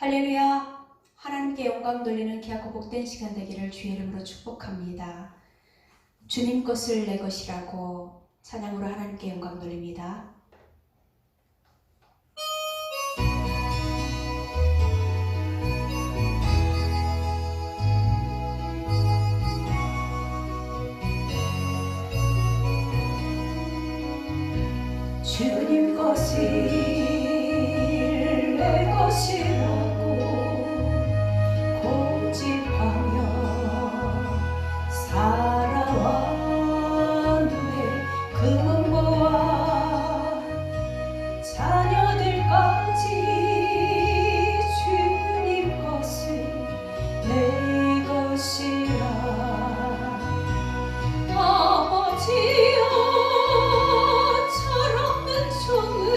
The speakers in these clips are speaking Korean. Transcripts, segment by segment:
할렐루야! 하나님께 영광 돌리는 귀하고 복된 시간 되기를 주의 이름으로 축복합니다. 주님 것을 내 것이라고 찬양으로 하나님께 영광 돌립니다. 주님 것이 내 것이라고 고집하며 살아왔는데 그 문보와 자녀들까지 주님 것이 내 것이라. 아버지여 철없는 종을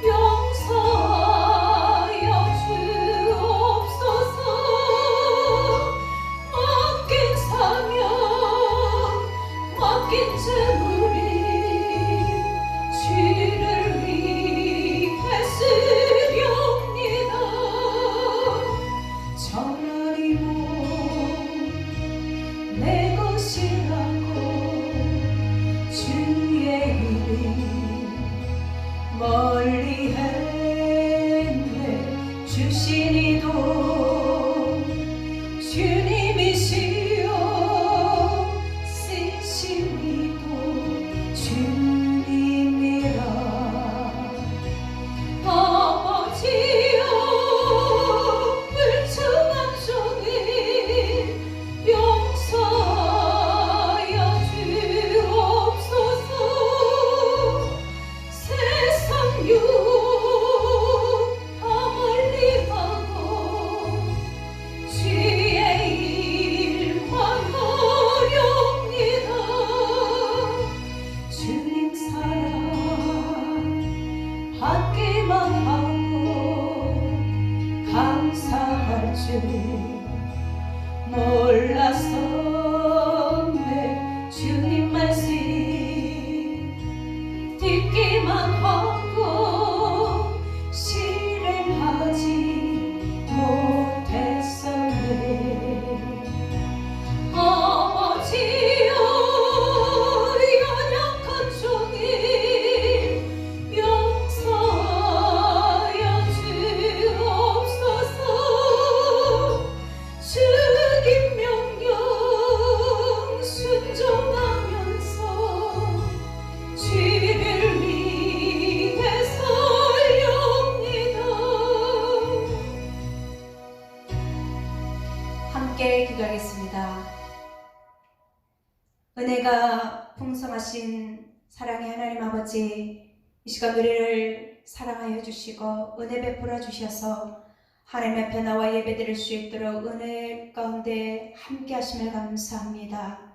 용서하여 주옵소서. 맡긴 사명 맡긴 재물이 주를 위해 쓰렵니다. 전하리오 내 것이라고 주의 이름 멀리 했네. 주신 이도 주님이시여 쓰신 이도 주님이라. 아버지여 불충한 종을 용서하여 주옵소서. 세상 유혹 다 멀리하고 주의 일만 하렵니다. 주님 사랑 받기만 하고 감사할 줄 몰랐었네. 주님 말씀 듣기만 하고 실행하지 못했었네. 아버지여 연약한 종을 용서하여 주옵소서. 주님 명령 순종하면서 주를 위해 살렵니다. 함께 기도하겠습니다. 은혜가 풍성하신 사랑의 하나님 아버지, 이 시간 우리를 사랑하여 주시고 은혜 베풀어 주셔서 하나님 앞에 나와 예배드릴 수 있도록 은혜 가운데 함께 하심을 감사합니다.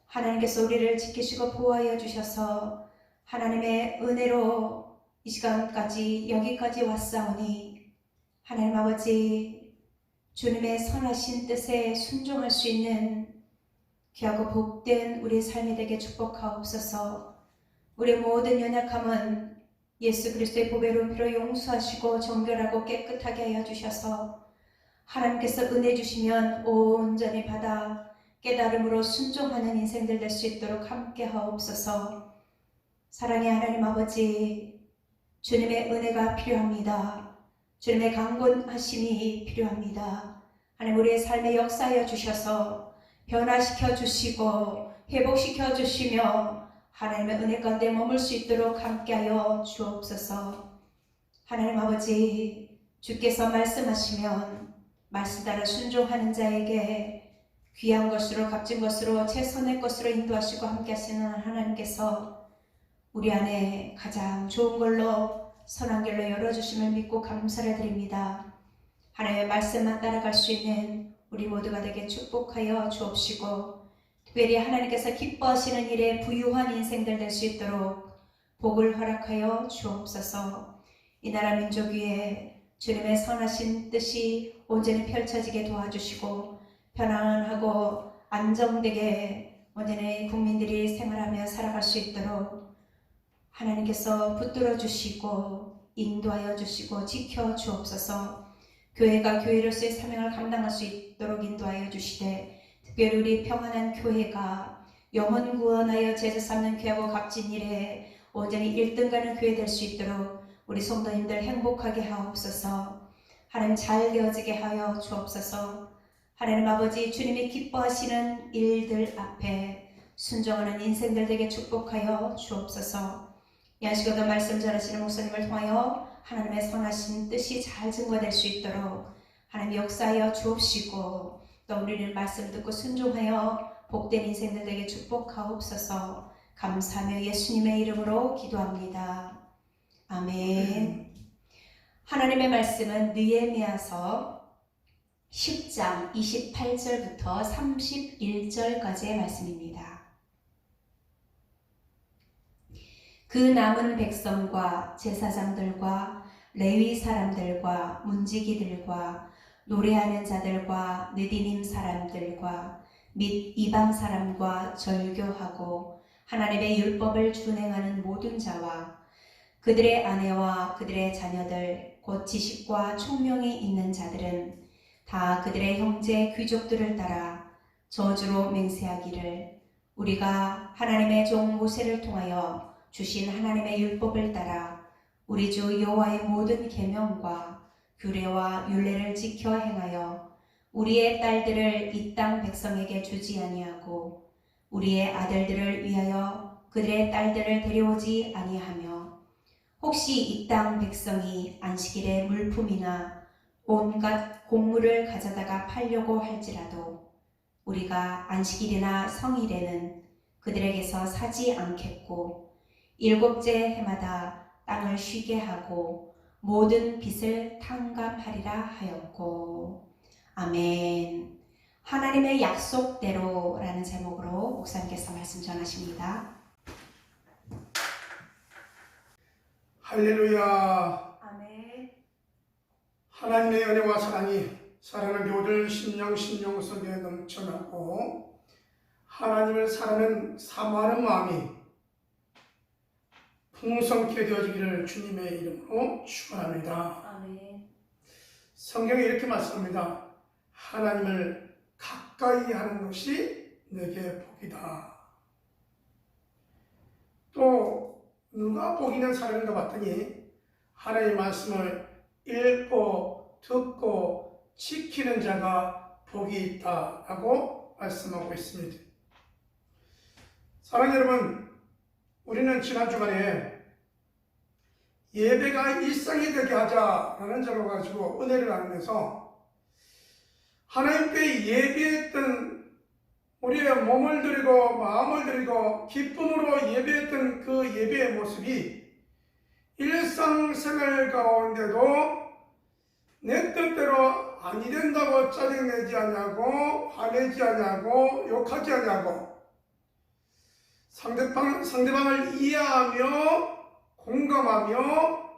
하나님께서 우리를 지키시고 보호하여 주셔서 하나님의 은혜로 이 시간까지 여기까지 왔사오니 하나님 아버지, 주님의 선하신 뜻에 순종할 수 있는 귀하고 복된 우리의 삶이 되게 축복하옵소서. 우리의 모든 연약함은 예수 그리스도의 보배로운 피로 용서하시고 정결하고 깨끗하게 하여 주셔서 하나님께서 은혜 주시면 온전히 받아 깨달음으로 순종하는 인생들 될 수 있도록 함께 하옵소서. 사랑의 하나님 아버지, 주님의 은혜가 필요합니다. 주님의 강권하심이 필요합니다. 하나님 우리의 삶에 역사하여 주셔서 변화시켜 주시고 회복시켜 주시며 하나님의 은혜 가운데 머물 수 있도록 함께하여 주옵소서. 하나님 아버지, 주께서 말씀하시면 말씀 따라 순종하는 자에게 귀한 것으로 값진 것으로 최선의 것으로 인도하시고 함께하시는 하나님께서 우리 안에 가장 좋은 걸로 선한 길로 열어주심을 믿고 감사를 드립니다. 하나님의 말씀만 따라갈 수 있는 우리 모두가 되게 축복하여 주옵시고 특별히 하나님께서 기뻐하시는 일에 부유한 인생들 될 수 있도록 복을 허락하여 주옵소서. 이 나라 민족 위에 주님의 선하신 뜻이 온전히 펼쳐지게 도와주시고 편안하고 안정되게 온전히 국민들이 생활하며 살아갈 수 있도록 하나님께서 붙들어 주시고 인도하여 주시고 지켜 주옵소서. 교회가 교회로서의 사명을 감당할 수 있도록 인도하여 주시되, 특별히 우리 평안한 교회가 영혼 구원하여 제자 삼는 귀하고 값진 일에 온전히 1등 가는 교회 될 수 있도록 우리 성도님들 행복하게 하옵소서. 하나님 잘 되어지게 하여 주옵소서. 하나님 아버지, 주님이 기뻐하시는 일들 앞에 순종하는 인생들 되게 축복하여 주옵소서. 이 시간도 말씀 전하시는 목사님을 통하여 하나님의 선하신 뜻이 잘 증거될 수 있도록 하나님 역사하여 주옵시고, 또 우리는 말씀 듣고 순종하여 복된 인생들 되게 축복하옵소서. 감사하며 예수님의 이름으로 기도합니다. 아멘. 하나님의 말씀은 느헤미야서 10장 28절부터 31절까지의 말씀입니다. 그 남은 백성과 제사장들과 레위 사람들과 문지기들과 노래하는 자들과 느디님 사람들과 및 이방 사람과 절교하고 하나님의 율법을 준행하는 모든 자와 그들의 아내와 그들의 자녀들 곧 지식과 총명이 있는 자들은 다 그들의 형제 귀족들을 따라 저주로 맹세하기를, 우리가 하나님의 종 모세를 통하여 주신 하나님의 율법을 따라 우리 주 여호와의 모든 계명과 규례와 율례를 지켜 행하여 우리의 딸들을 이 땅 백성에게 주지 아니하고 우리의 아들들을 위하여 그들의 딸들을 데려오지 아니하며, 혹시 이 땅 백성이 안식일에 물품이나 온갖 곡물을 가져다가 팔려고 할지라도 우리가 안식일이나 성일에는 그들에게서 사지 않겠고, 7째 해마다 땅을 쉬게 하고 모든 빚을 탕감하리라 하였고. 아멘. 하나님의 약속대로라는 제목으로 목사님께서 말씀 전하십니다. 할렐루야. 아멘. 하나님의 은혜와 사랑이 사랑하는 교우들 심령 속에 넘쳐나고 하나님을 사랑하는 사모하는 마음이 풍성케 되어지기를 주님의 이름으로 축원합니다. 아멘. 성경에 이렇게 말씀합니다. 하나님을 가까이 하는 것이 내게 복이다. 또 누가 복 있는 사람인가 봤더니 하나님의 말씀을 읽고 듣고 지키는 자가 복이 있다라고 말씀하고 있습니다. 사랑하는 여러분, 우리는 지난 주간에 예배가 일상이 되게 하자라는 점을 가지고 은혜를 나누면서 하나님께 예배했던, 우리의 몸을 드리고 마음을 드리고 기쁨으로 예배했던 그 예배의 모습이 일상생활 가운데도 내 뜻대로 아니 된다고 짜증내지 않냐고, 화내지 않냐고, 욕하지 않냐고, 상대방을 이해하며 공감하며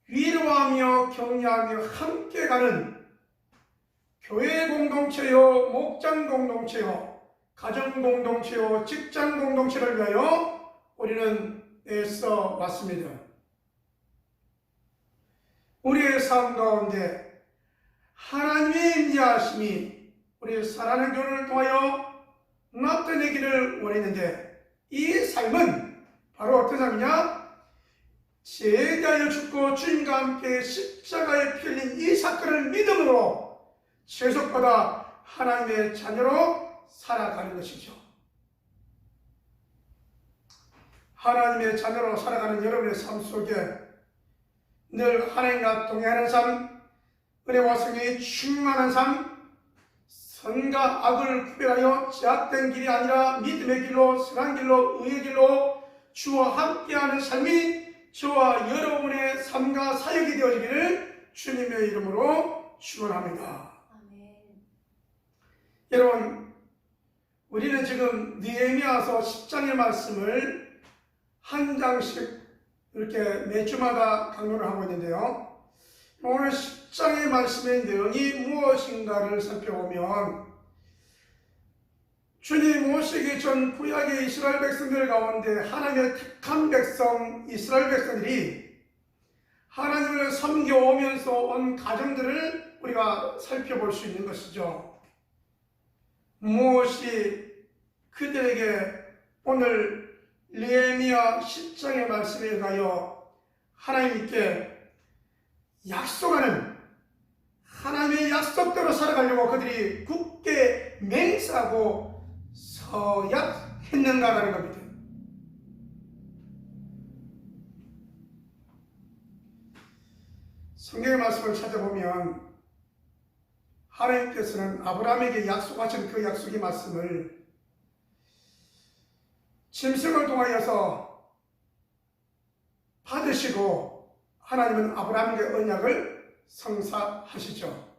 위로하며 격려하며 함께 가는 교회 공동체요, 목장 공동체요, 가정 공동체요, 직장 공동체를 위하여 우리는 애써 왔습니다. 우리의 삶 가운데 하나님의 인자하심이 우리 사랑하는 교회를 통하여 나타내기를 원했는데, 이 삶은 바로 어떤 삶이냐? 제대하여 죽고 주님과 함께 십자가에 피 흘린 이 사건을 믿음으로 세속보다 하나님의 자녀로 살아가는 것이죠. 하나님의 자녀로 살아가는 여러분의 삶 속에 늘 하나님과 동행하는 삶, 은혜와 성령이 충만한 삶, 선과 악을 구별하여 제약된 길이 아니라 믿음의 길로, 선한 길로, 의의 길로 주와 함께하는 삶이 저와 여러분의 삶과 사역이 되어지기를 주님의 이름으로 축원합니다. 여러분, 우리는 지금 느헤미야서 10장의 말씀을 한 장씩 이렇게 매주마다 강론을 하고 있는데요. 오늘 10장의 말씀의 내용이 무엇인가를 살펴보면, 주님 오시기 전 구약의 이스라엘 백성들 가운데 하나님의 택한 백성 이스라엘 백성들이 하나님을 섬겨오면서 온 가정들을 우리가 살펴볼 수 있는 것이죠. 무엇이 그들에게 오늘 느헤미야 10장의 말씀에 의하여 하나님께 약속하는, 하나님의 약속대로 살아가려고 그들이 굳게 맹세하고 서약했는가라는 겁니다. 성경의 말씀을 찾아보면 하나님께서는 아브라함에게 약속하신 그 약속의 말씀을 짐승을 통하여서 받으시고 하나님은 아브라함에게 언약을 성사하시죠.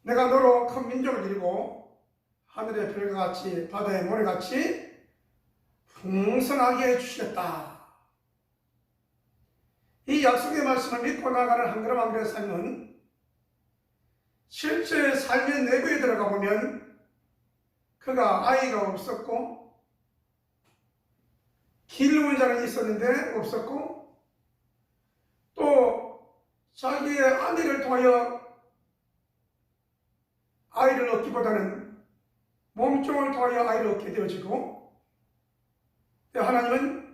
내가 너로 큰 민족을 이루고 하늘의 별과 같이 바다의 모래같이 풍성하게 해주시겠다. 이 약속의 말씀을 믿고 나가는 한 걸음 한 걸음의 삶은 실제 삶의 내부에 들어가 보면 그가 아이가 없었고 기르는 자는 있었는데 없었고 또 자기의 아내를 통하여 아이를 얻기보다는 몸종을 통하여 아이를 얻게 되어지고 하나님은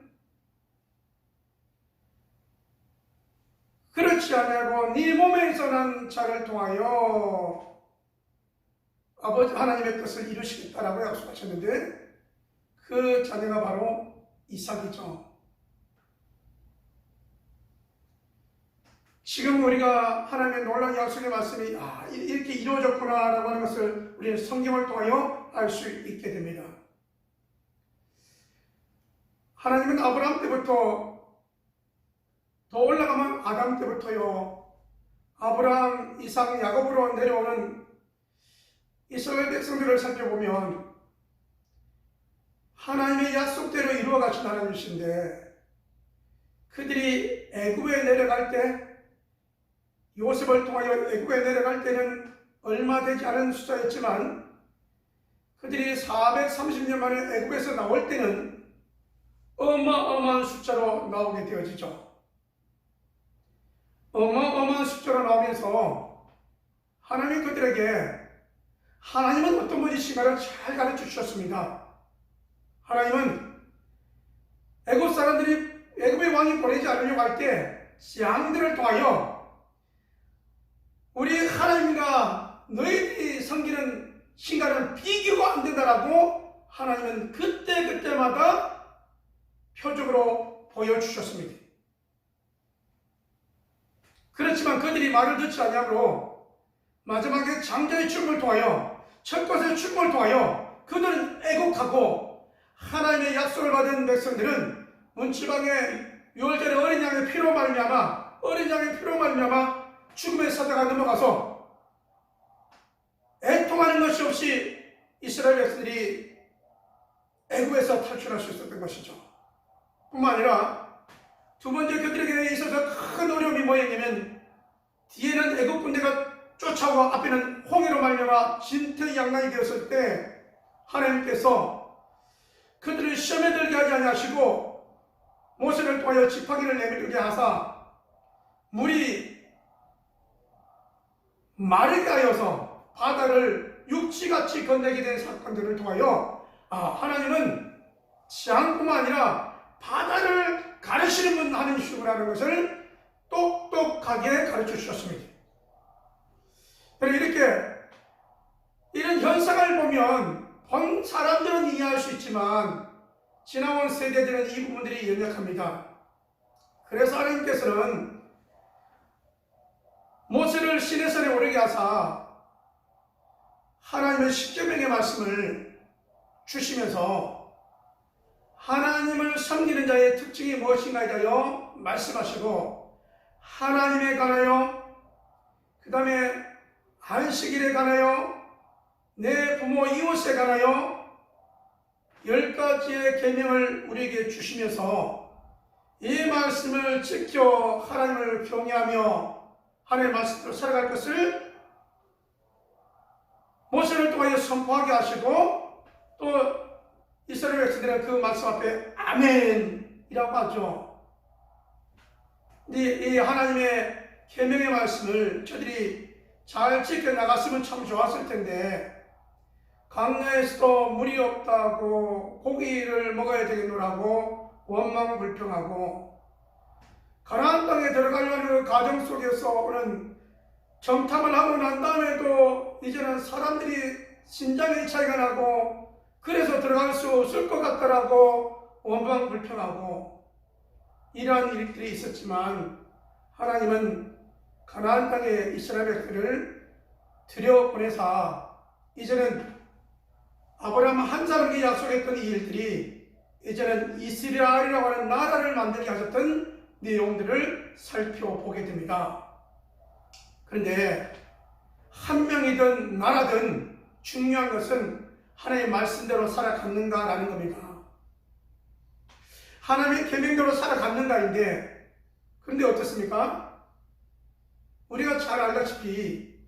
그렇지 아니하고 네 몸에서 난 자를 통하여 아버지 하나님의 뜻을 이루시겠다라고 약속하셨는데 그 자녀가 바로 이삭이죠. 지금 우리가 하나님의 놀라운 약속의 말씀이 이렇게 이루어졌구나라고 하는 것을 우리는 성경을 통하여 알 수 있게 됩니다. 하나님은 아브라함 때부터 더 올라가면 아담 때부터요, 아브라함, 이삭, 야곱으로 내려오는 이스라엘 백성들을 살펴보면 하나님의 약속대로 이루어 가신 하나님이신데 그들이 애굽에 내려갈 때 요셉을 통하여 애굽에 내려갈 때는 얼마 되지 않은 숫자였지만 그들이 430년 만에 애굽에서 나올 때는 어마어마한 숫자로 나오게 되어지죠. 어마어마한 숫자로 나오면서 하나님이 그들에게 하나님은 어떤 분이신가를 잘 가르쳐 주셨습니다. 하나님은 애굽 사람들이 애굽의 왕이 보내지 않으려고 할 때 양들을 통하여 우리 하나님과 너희들이 섬기는 신과는 비교가 안 된다라고 하나님은 그때마다 표적으로 보여주셨습니다. 그렇지만 그들이 말을 듣지 아니하므로 마지막에 장자의 죽음을 통하여 첫 것의 죽음을 통하여 그들은 애곡하고 하나님의 약속을 받은 백성들은 문지방에 유월절에 어린 양의 피로 말미암아 죽음의 사자가 넘어가서 애통하는 것이 없이 이스라엘 백성들이 애굽에서 탈출할 수 있었던 것이죠. 뿐만 아니라 두 번째 그들에게 있어서 큰 어려움이 뭐였냐면 뒤에는 애굽 군대가 쫓아오고 앞에는 홍해로 말미암아 진퇴양난이 되었을 때 하나님께서 그들을 시험에 들게 하지 아니하시고 모세를 통하여 지팡이를 내밀게 하사 물이 마르게 하여서 바다를 육지같이 건네게 된 사건들을 통하여 하나님은 지향뿐만 아니라 바다를 가르치는 분 하나님이시구나라는 것을 똑똑하게 가르쳐 주셨습니다. 이렇게 이런 현상을 보면 본 사람들은 이해할 수 있지만 지나온 세대들은 이 부분들이 연약합니다. 그래서 하나님께서는 모세를 시내산에 오르게 하사 하나님의 십계명의 말씀을 주시면서 하나님을 섬기는 자의 특징이 무엇인가에 대하여 말씀하시고 하나님에 관하여 그 다음에 안식일에 관하여 내 부모 이웃에 관하여 10가지의 계명을 우리에게 주시면서 이 말씀을 지켜 하나님을 경외하며 하나님의 말씀대로 살아갈 것을 모세를 통하여 선포하게 하시고 또 이스라엘 백성들은 그 말씀 앞에 아멘이라고 하죠. 이 하나님의 계명의 말씀을 저들이 잘 지켜나갔으면 참 좋았을 텐데, 광야에서도 물이 없다고 고기를 먹어야 되겠노라고 원망불평하고, 가나안 땅에 들어가려는 그 과정 속에서 오는 정탐을 하고 난 다음에도 이제는 사람들이 신장의 차이가 나고 그래서 들어갈 수 없을 것 같다라고 원망불평하고, 이러한 일들이 있었지만 하나님은 가나안 땅에 이스라엘 백성을 들여보내사 이제는 아브라함 한 사람에게 약속했던 이 일들이 이제는 이스라엘이라고 하는 나라를 만들게 하셨던 내용들을 살펴보게 됩니다. 그런데 한 명이든 나라든 중요한 것은 하나님의 말씀대로 살아갔는가라는 겁니다. 하나님의 계명대로 살아갔는가인데, 그런데 어떻습니까? 우리가 잘 알다시피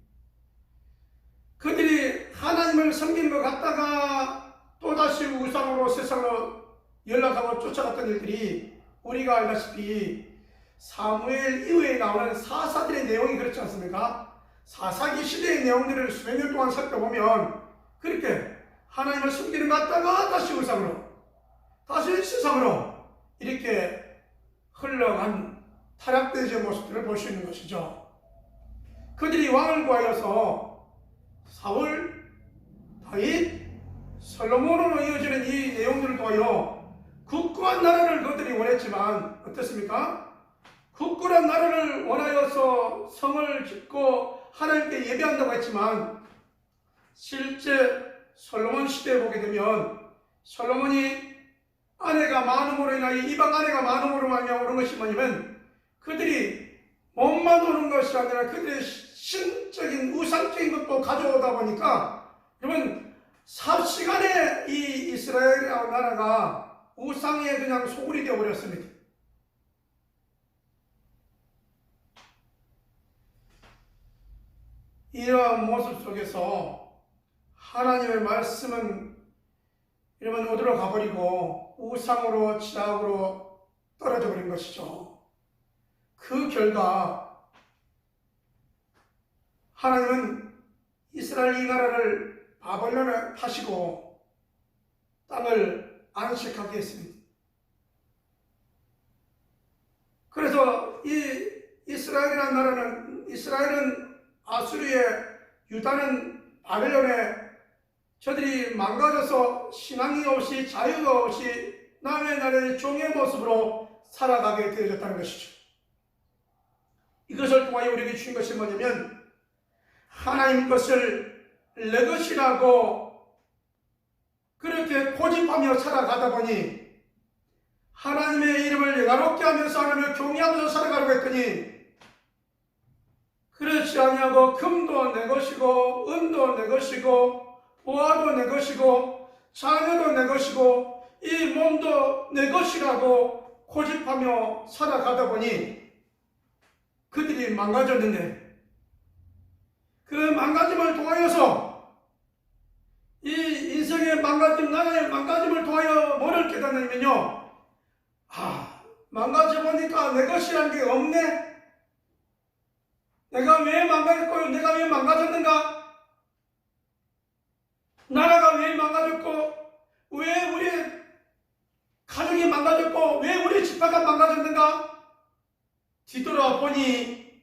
그들이 하나님을 섬긴 것 같다가 또다시 우상으로 세상으로 연락하고 쫓아갔던 일들이 우리가 알다시피 사무엘 이후에 나오는 사사들의 내용이 그렇지 않습니까? 사사기 시대의 내용들을 수백 년 동안 살펴보면 그렇게 하나님을 섬기는 것 같다가 다시 우상으로, 다시 세상으로 이렇게 흘러간 타락되어진 모습들을 볼 수 있는 것이죠. 그들이 왕을 구하여서 사울, 다윗, 솔로몬으로 이어지는 이 내용들을 통하여 굳건한 나라를 그들이 원했지만 어떻습니까? 굳건한 나라를 원하여서 성을 짓고 하나님께 예배한다고 했지만 실제 솔로몬 시대에 보게 되면 솔로몬이 아내가 많음으로 인하여 이방 아내가 많음으로 말미암아 오는 것이 뭐냐면 그들이 몸만 오는 것이 아니라 그들의 신적인 우상적인 것도 가져오다 보니까 여러분 삽시간에 이 이스라엘이라는 나라가 우상에 그냥 소굴이 되어버렸습니다. 이러한 모습 속에서 하나님의 말씀은 여러분 어디로 가버리고 우상으로 지락으로 떨어져 버린 것이죠. 그 결과 하나님은 이스라엘 이 나라를 바벨론에 파시고 땅을 안식하게 했습니다. 그래서 이 이스라엘이라는 나라는, 이스라엘은 아수르에, 유다는 바벨론에 저들이 망가져서 신앙이 없이 자유가 없이 남의 나라의 종의 모습으로 살아가게 되어졌다는 것이죠. 이것을 통하여 우리에게 주신 것이 뭐냐면 하나님 것을 내 것이라고 그렇게 고집하며 살아가다 보니 하나님의 이름을 영화롭게 하면서 하나님을 경외하면서 살아가려고 했더니 그렇지 아니하고 금도 내 것이고 은도 내 것이고 부하도 내 것이고 자녀도 내 것이고 이 몸도 내 것이라고 고집하며 살아가다 보니 그들이 망가졌는데 그 망가짐을 통하여서 이 인생의 망가짐, 나라의 망가짐을 통하여 뭐를 깨닫냐면요, 망가져보니까 내 것이라는 게 없네. 내가 왜 망가졌고 내가 왜 망가졌는가? 나라가 왜 망가졌고 왜 우리 가정이 망가졌고 왜 우리 집화가 망가졌는가? 뒤돌아보니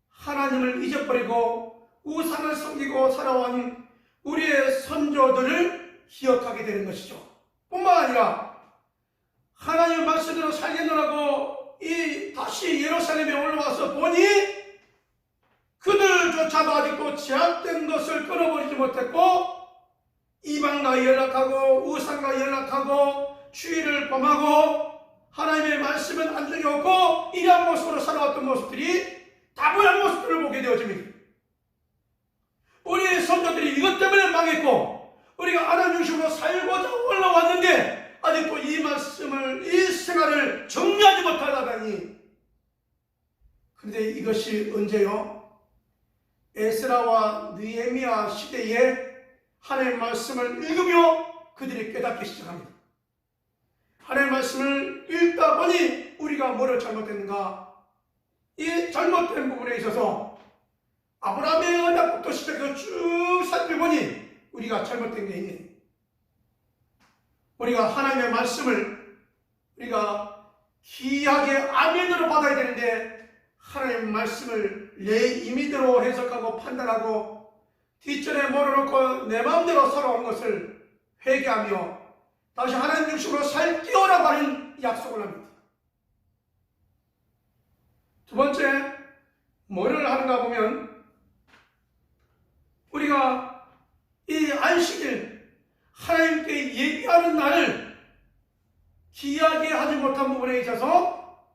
하나님을 잊어버리고 우상을 섬기고 살아온 우리의 선조들을 기억하게 되는 것이죠. 뿐만 아니라 하나님의 말씀대로 살겠노라고 다시 예루살렘에 올라와서 보니 그들조차도 아직도 제약된 것을 끊어버리지 못했고 이방과 연락하고 우상과 연락하고 주의를 범하고 하나님의 말씀은 안중에 없고 이러한 모습으로 살아왔던 모습들이 다분한 모습들을 보게 되어집니다. 우리의 선조들이 이것 때문에 망했고 우리가 하나님 중심으로 살고자 올라왔는데 아직도 이 말씀을, 이 생활을 정리하지 못하다니. 그런데 이것이 언제요? 에스라와 느헤미야 시대에 하나님의 말씀을 읽으며 그들이 깨닫기 시작합니다. 하나님의 말씀을 읽다 보니 우리가 뭐를 잘못했는가? 이 잘못된 부분에 있어서 아브라함의 언약부터 시작해서 쭉 살펴보니 우리가 잘못된 게 있네. 우리가 하나님의 말씀을 우리가 귀하게 아멘으로 받아야 되는데 하나님의 말씀을 내 임의대로 해석하고 판단하고 뒷전에 몰아놓고 내 마음대로 살아온 것을 회개하며 다시 하나님 중심으로 살게요라고 하는 약속을 합니다. 두 번째, 뭐를 하는가 보면 우리가 이 안식일 하나님께 예비하는 날을 귀하게 하지 못한 부분에 있어서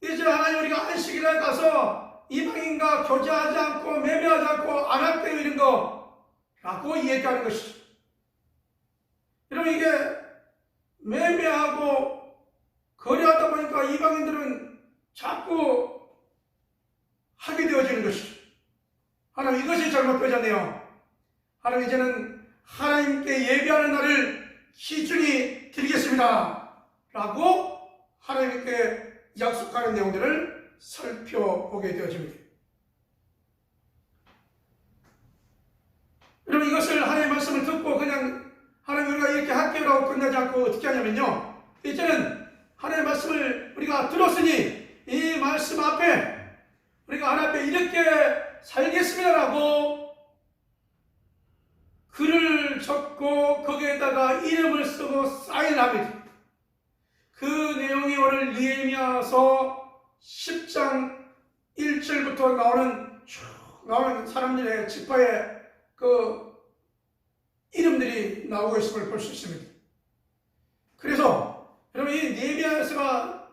이제 하나님 우리가 안식일에 가서 이방인과 교제하지 않고 매매하지 않고 안 할게요 이런 거 라고 얘기하는 것이죠. 여러분 이게 매매하고 거래하다 보니까 이방인들은 자꾸 하게 되어지는 것이죠. 하나님 이것이 잘못되었네요. 하나님 이제는 하나님께 예배하는 날을 기준히 드리겠습니다 라고 하나님께 약속하는 내용들을 살펴보게 되어집니다. 여러분 이것을 하나님의 말씀을 듣고 그냥 하나님 우리가 이렇게 할게요라고 끝나지 않고 어떻게 하냐면요, 이제는 하나님의 말씀을 우리가 들었으니 이 말씀 앞에 우리가 하나님 앞에 이렇게 살겠습니다라고 글을 적고 거기에다가 이름을 쓰고 사인합니다. 그 내용이 오늘 느헤미야서 10장 1절부터 나오는 사람들의 지파의 그 이름들이 나오고 있음을 볼 수 있습니다. 그래서 여러분 이 느헤미야서가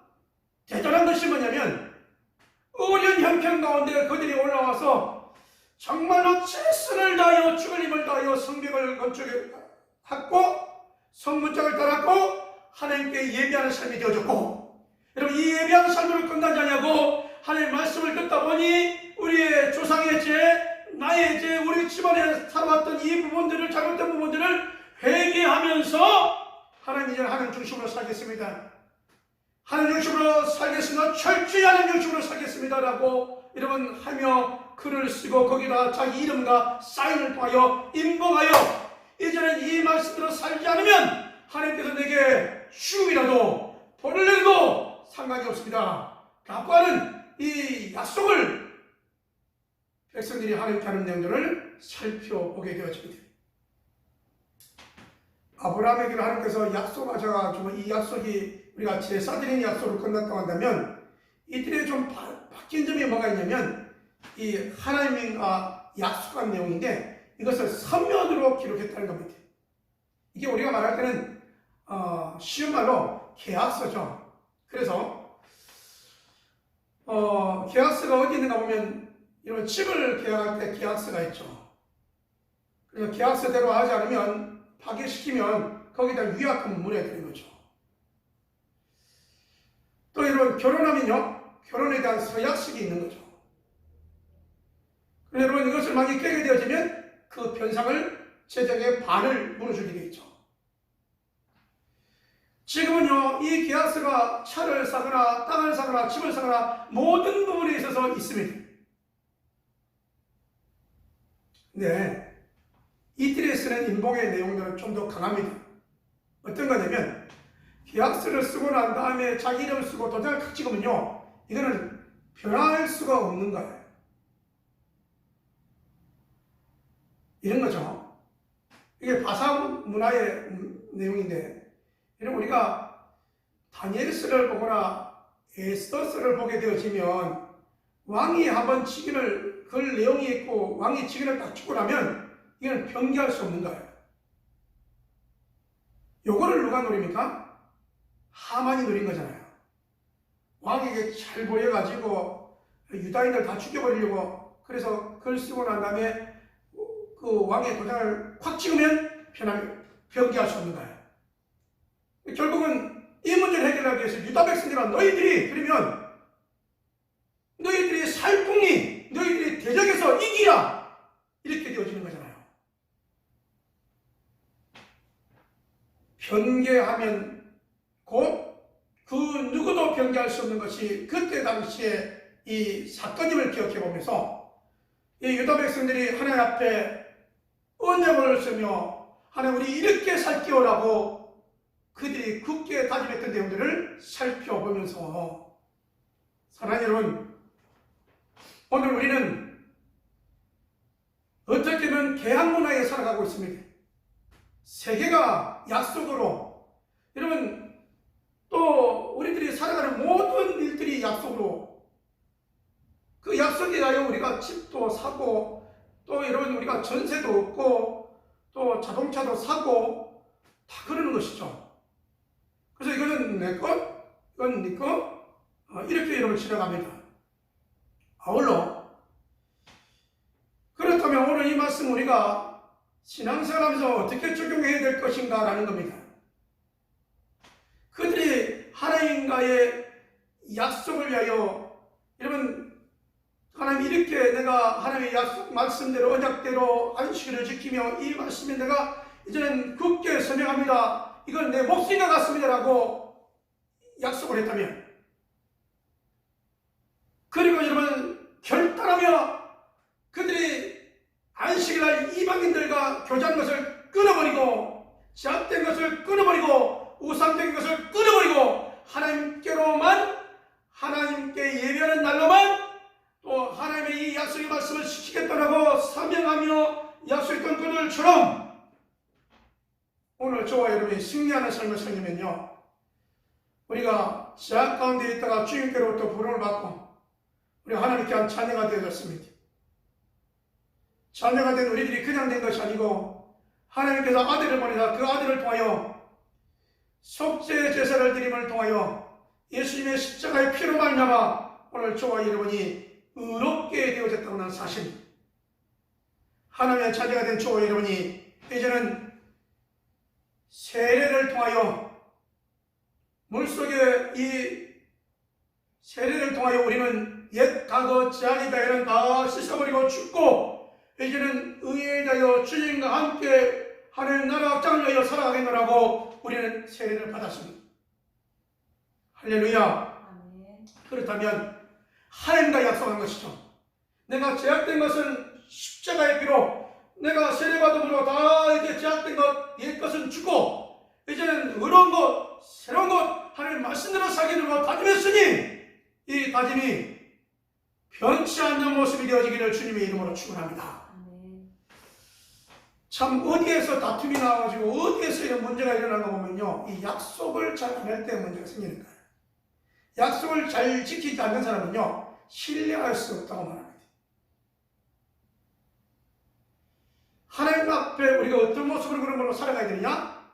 대단한 것이 뭐냐면 어려운 형편 가운데 그들이 올라와서 정말로 최선을 다하여 죽을 힘을 다하여 성벽을 건축하고 성문짝을 달았고 하나님께 예배하는 삶이 되어졌고, 여러분 이 예배하는 삶으로 끝나지 않냐고 하나님의 말씀을 듣다 보니 우리의 조상의 죄, 나의 죄, 우리 집안에 살아왔던 이 부분들을, 잘못된 부분들을 회개하면서 하나님 이제 하나님 중심으로 살겠습니다. 하나님 중심으로 살겠습니다. 철저히 하나님 중심으로 살겠습니다 라고 여러분 하며 글을 쓰고 거기다 자기 이름과 사인을 통하여 인봉하여 이제는 이 말씀대로 살지 않으면 하나님께서 내게 죽음이라도 벌을 내도 상관이 없습니다 라고 하는 이 약속을 백성들이 하나님께 하는 내용들을 살펴보게 되어집니다. 아브라함에게 하나님께서 약속하셔가지고 이 약속이 우리가 제사드리는 약속으로 끝났다고 한다면 이들에 좀 바뀐 점이 뭐가 있냐면 이 하나님과 약속한 내용인데 이것을 서면으로 기록했다는 겁니다. 이게 우리가 말할 때는 쉬운 말로 계약서죠. 그래서 계약서가 어디 있는가 보면 이런 집을 계약할 때 계약서가 있죠. 그래서 계약서대로 하지 않으면 파기시키면 거기다 위약금을 물어야 되는 거죠. 또 이런 결혼하면요, 결혼에 대한 서약식이 있는 거죠. 그래서 여러분 이것을 만약에 깨게 되어지면 그 변상을 재정의 반을 물어주게 되겠죠. 지금은요 이 계약서가 차를 사거나 땅을 사거나 집을 사거나 모든 부분에 있어서 있습니다. 네, 이틀에 쓰는 인봉의 내용들은 좀 더 강합니다. 어떤 거냐면 계약서를 쓰고 난 다음에 자기 이름을 쓰고 도장을 탁 찍으면요 이거는 변할 수가 없는 거예요. 이런 거죠. 이게 바사 문화의 내용인데, 여러분 우리가 다니엘서를 보거나 에스더서를 보게 되어지면 왕이 한번 직인을 그 내용이 있고 왕이 직인을 딱 주고 나면 이건 변기할 수 없는 거예요. 요거를 누가 노립니까? 하만이 노린 거잖아요. 왕에게 잘 보여가지고 유다인들 다 죽여버리려고, 그래서 글 쓰고 난 다음에 그 왕의 도장을 확 찍으면 변기할 수 없는 거예요. 결국은 이 문제를 해결하기 위해서 유다 백성들아 너희들이 그러면 너희들이 살궁리, 너희들이 대적에서 이기라 이렇게 되어지는 거잖아요. 변개하면 곧 그 누구도 변개할 수 없는 것이 그때 당시에 이 사건임을 기억해 보면서 이 유다 백성들이 하나님 앞에 언약을 쓰며 하나님 우리 이렇게 살게요라고 그들이 굳게 다짐했던 내용들을 살펴보면서 사랑하는 여러분, 오늘 우리는 어떻게 보면 계약 문화에 살아가고 있습니다. 세계가 약속으로, 여러분 또 우리들이 살아가는 모든 일들이 약속으로, 그 약속에 의하여 우리가 집도 사고 또 여러분 우리가 전세도 얻고 또 자동차도 사고 다 그러는 것이죠. 그래서 이거는 내 것, 이건 네 것, 이렇게 여러분 지나갑니다. 아울러 그렇다면 오늘 이 말씀 우리가 신앙생활하면서 어떻게 적용해야 될 것인가 라는 겁니다. 그들이 하나님과의 약속을 위하여, 여러분 하나님 이렇게 내가 하나님의 약속 말씀대로 언약대로 안식일을 지키며 이 말씀에 내가 이제는 굳게 서명합니다, 이건 내 몫인 것 같습니다 라고 약속을 했다면, 그리고 여러분 결단하며 그들이 안식일날 이방인들과 교제한 것을 끊어버리고 제약된 것을 끊어버리고 우상적인 것을 끊어버리고 하나님께로만, 하나님께 예배하는 날로만 또 하나님의 이 약속의 말씀을 지키겠다라고 사명하며 약속했던 그들처럼 오늘 저와 여러분이 승리하는 삶을 살려면요, 우리가 제약 가운데 있다가 주님께로부터 부름을 받고 우리 하나님께 한 자녀가 되어졌습니다. 자녀가 된 우리들이 그냥 된 것이 아니고 하나님께서 아들을 보내사 그 아들을 통하여 속죄 제사를 드림을 통하여 예수님의 십자가의 피로 말미암아 오늘 저와 여러분이 의롭게 되어졌다고 하는 사실, 하나님의 자녀가 된 저와 여러분이 이제는 세례를 통하여 물속에 이 세례를 통하여 우리는 옛 과거 죄악의 자유는 다 씻어버리고 죽고 이제는 의에 대하여 주님과 함께 하나님 나라 확장을 위하여 살아가겠노라고 우리는 세례를 받았습니다. 할렐루야. 아멘. 그렇다면 하나님과 약속한 것이죠. 내가 제약된 것은 십자가의 피로, 내가 세례받음으로 다 이제 제약된 것, 옛 것은 죽고 이제는 의로운 것, 새로운 것, 하나님 말씀대로 살기로 다짐했으니 이 다짐이 변치 않는 모습이 되어지기를 주님의 이름으로 축원합니다. 참 어디에서 다툼이 나와가지고 어디에서 이런 문제가 일어나는 거 보면요, 이 약속을 잘 안 할 때 문제가 생기는 거예요. 약속을 잘 지키지 않는 사람은요 신뢰할 수 없다고 말합니다. 하나님 앞에 우리가 어떤 모습으로 그런 걸로 살아가야 되느냐?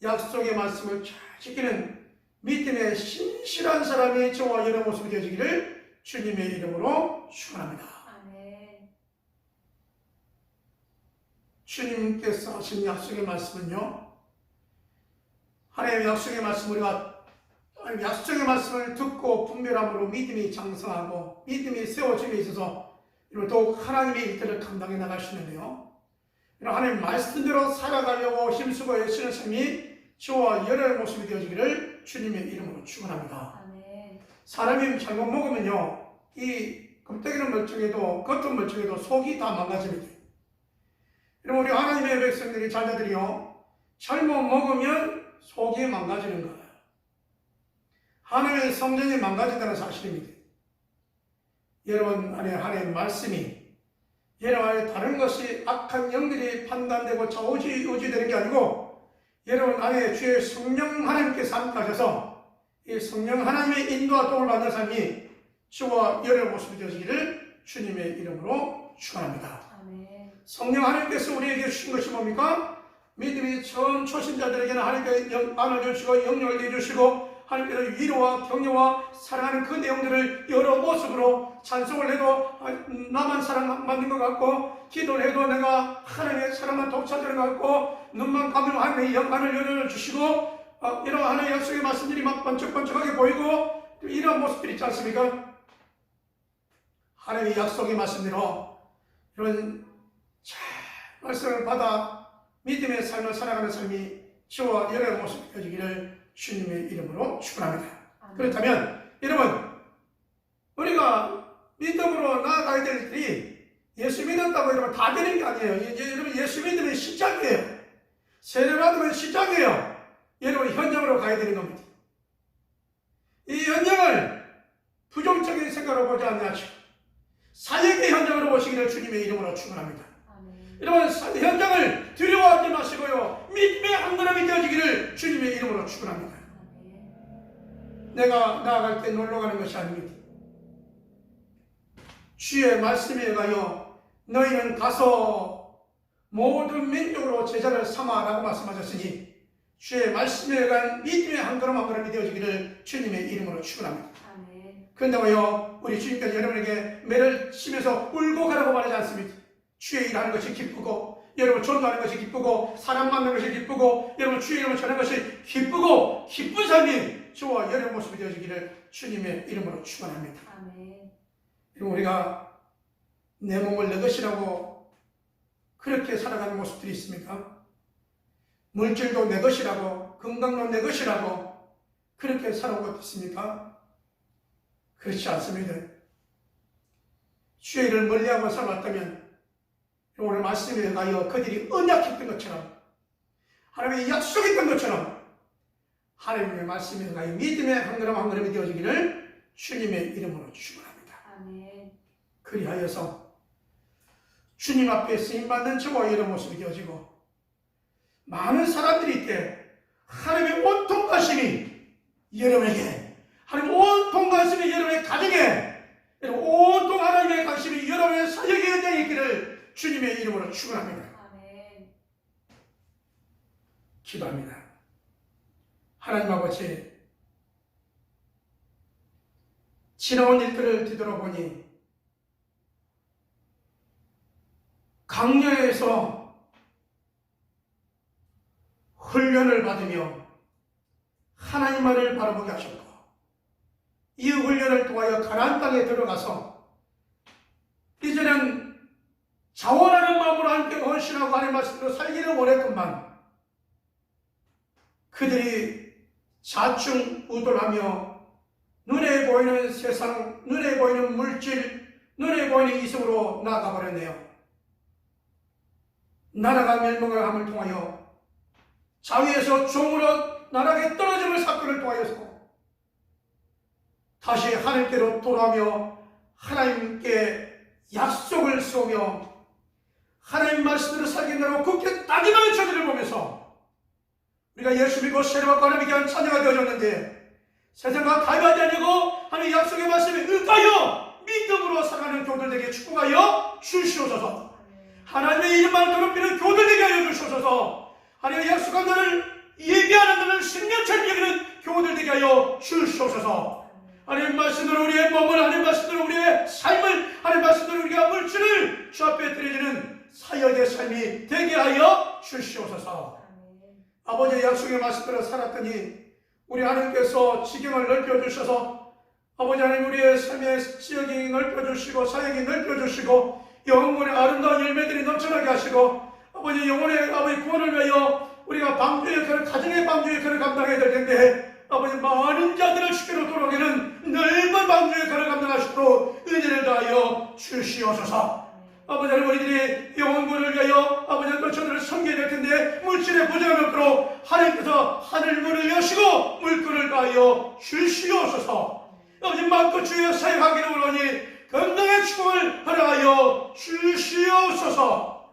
약속의 말씀을 잘 지키는 믿음의 신실한 사람이 저와 여러 모습이 되어지기를 주님의 이름으로 축원합니다. 아멘. 주님께서 하신 약속의 말씀은요, 하나님의 약속의 말씀, 우리가 약속의 말씀을 듣고 분별함으로 믿음이 장성하고 믿음이 세워짐에 있어서 더욱 하나님의 일들을 감당해 나갈 수 있는데요, 하나님 말씀대로 살아가려고 힘쓰고 애쓰는 삶이 저와 여러의 모습이 되어지기를 주님의 이름으로 축원합니다. 아멘. 사람이 잘못 먹으면요, 이 껍데기는 멀쩡해도 겉은 멀쩡해도 속이 다 망가집니다. 여러분, 우리 하나님의 백성들이, 자녀들이요, 잘못 먹으면 속이 망가지는 거예요. 하나님의 성전이 망가진다는 사실입니다. 여러분 안에 하나님의 말씀이, 여러분 안에 다른 것이 악한 영들이 판단되고 좌우지되는 게 아니고 여러분 안에 주의 성령 하나님께서 함께하셔서 이 성령 하나님의 인도와 도움을 받는 삶이 주와 여러의 모습이 되어지기를 주님의 이름으로 축원합니다. 아멘. 성령 하나님께서 우리에게 주신 것이 뭡니까? 믿음이 처음 초신자들에게는 하나님께서 안을 주시고 영령을 내주시고 하나님께서 위로와 격려와 사랑하는 그 내용들을 여러 모습으로 찬송을 해도 나만 사랑받는 것 같고, 기도를 해도 내가 하나님의 사랑만 독차지하는 것 같고, 눈만 감으면 하나님의 영광을 열어주시고, 이런 하나님의 약속의 말씀들이 막 번쩍번쩍하게 보이고, 이런 모습들이 있지 않습니까? 하나님의 약속의 말씀대로 이런 잘 말씀을 받아 믿음의 삶을 살아가는 삶이 저와 여러의 모습이 되어지기를 주님의 이름으로 축원합니다. 그렇다면 여러분, 우리가 믿음으로 나아가야 될 일들이 예수 믿었다고 여러분 다 되는 게 아니에요. 이제 여러분 예수 믿으면 시작이에요. 세례받으면 시작이에요. 여러분 현장으로 가야 되는 겁니다. 이 현장을 부정적인 생각으로 보지 않냐죠. 사역의 현장으로 보시기를 주님의 이름으로 축원합니다. 여러분 현장을 두려워하지 마시고요. 믿음의 한 걸음이 되어지기를 주님의 이름으로 축원합니다. 내가 나아갈 때 놀러 가는 것이 아닙니다. 주의 말씀에 의하여 너희는 가서 모든 민족으로 제자를 삼아라고 말씀하셨으니 주의 말씀에 의한 믿음의 한 걸음 한 걸음이 되어지기를 주님의 이름으로 축원합니다. 그런데요 우리 주님께서 여러분에게 매를 치면서 울고 가라고 말하지 않습니다. 주의 일하는 것이 기쁘고 여러분 전도하는 것이 기쁘고 사람 만나는 것이 기쁘고 여러분 주의 이름을 전하는 것이 기쁘고 기쁜 삶이 저와 여러분 모습이 되어지기를 주님의 이름으로 축원합니다. 그리고 우리가 내 몸을 내 것이라고 그렇게 살아가는 모습들이 있습니까? 물질도 내 것이라고 건강도 내 것이라고 그렇게 살아온 것 있습니까? 그렇지 않습니다. 주의 일을 멀리하고 살았다면 오늘 말씀에 의하여 그들이 언약했던 것처럼 하나님의 약속했던 것처럼 하나님의 말씀에 의하여 믿음의 한 걸음 한 걸음이 되어지기를 주님의 이름으로 축원합니다. 그리하여서 주님 앞에 쓰임받는 저와 여러분 모습이 되어지고 많은 사람들이 있때 하나님의 온통 관심이 여러분에게 하나님의 온통 관심이 여러분의 가정에 온통 하나님의 관심이 여러분의 사역의 현장에 있기를 주님의 이름으로 축원합니다. 기도합니다. 하나님 아버지 지나온 일들을 뒤돌아보니 강령에서 훈련을 받으며 하나님만을 바라보게 하셨고 이 훈련을 통하여 가나안 땅에 들어가서 이제는 자원하는 마음으로 함께 헌신하고 하나님 말씀대로 살기를 원했건만 그들이 자충우돌하며 눈에 보이는 세상, 눈에 보이는 물질, 눈에 보이는 이성으로 나아가버렸네요. 나라가 멸망함을 통하여 자위에서 종으로 나락에 떨어짐을 사건을 통하여서 다시 하나님께로 돌아오며 하나님께 약속을 세우며 하나님 말씀대로 살겠다고 굳게 따지는 저들을 보면서 우리가 예수 믿고 세례받고 하나님께 한 자녀가 되어졌는데 세상과 가입하지 않고 하나님의 약속의 말씀에 의하여 믿음으로 살아가는 교들에게 축복하여 주시옵소서. 하나님의 이름만 더럽히는 교들에게 하여 주시옵소서. 하나님의 약속한 너를 예비하는 너를 신령처럼 여기는 교들에게 하여 주시옵소서. 하나님 말씀대로 우리의 몸을 하나님 말씀대로 우리의 삶을 하나님 말씀대로 우리가 물질을 주 앞에 드려지는 사역의 삶이 되게 하여 주시옵소서. 아버지의 약속의 말씀대로 살았더니 우리 하나님께서 지경을 넓혀주셔서 아버지 하나님 우리의 삶의 지역이 넓혀주시고 사역이 넓혀주시고 영혼의 아름다운 열매들이 넘쳐나게 하시고 아버지 영혼의 아버지 구원을 위하여 우리가 방주 역할을 가정의 방주 역할을 감당해야 될 텐데 아버지 많은 자들을 주께로 돌아오기는 넓은 방주 역할을 감당하시도록 은혜를 다하여 주시옵소서. 아버지 하나님 우리들이 영혼구원을 위하여 아버지 하나님 저들을 섬겨야 될 텐데 물질의 부정을 없도록 하나님께서 하늘문을 여시고 물건을 다하여 주시옵소서. 아버지 마음껏 주여 사역하기를 원하니 건강의 축복을 허락하여 주시옵소서.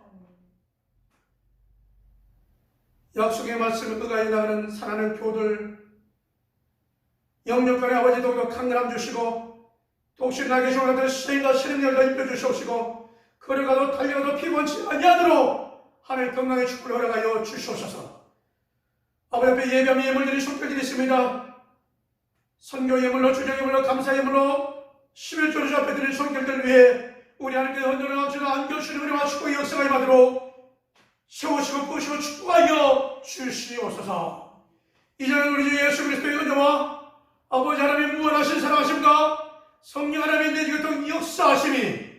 약속의 말씀을 의하여 나가는 사랑하는 교들 영역간의 아버지 도도 강렬함 주시고 또 혹시 나에게 중요한 시행과 실행력을 입혀 주시옵시고 걸어가도 달려가도 피곤치 아니하도록 하나님 건강의 축복을 허락하여 주시옵소서. 아버지 앞에 예배함의 예물들이 손길들이 있습니다. 선교 예물로 주정 예물로 감사 예물로 11조를 주 앞에 드린 손길들 위해 우리 하나님께서 언제나 감사가 안겨주시는 우리와 축복의 역사가 임하도록 세우시고 꾸시고 축복하여 주시옵소서. 이제는 우리 주 예수 그리스도의 은혜와 아버지 하나님의 무한하신 사랑하심과 성령 하나님의 내 지금 역사하심이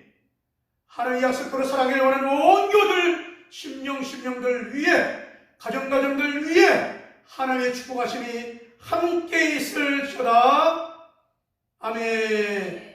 하나님의 약속대로 사랑하기를 원하는 온 교들 심령들 위에 가정들 위에 하나님의 축복하심이 함께 있을지어다. 아멘.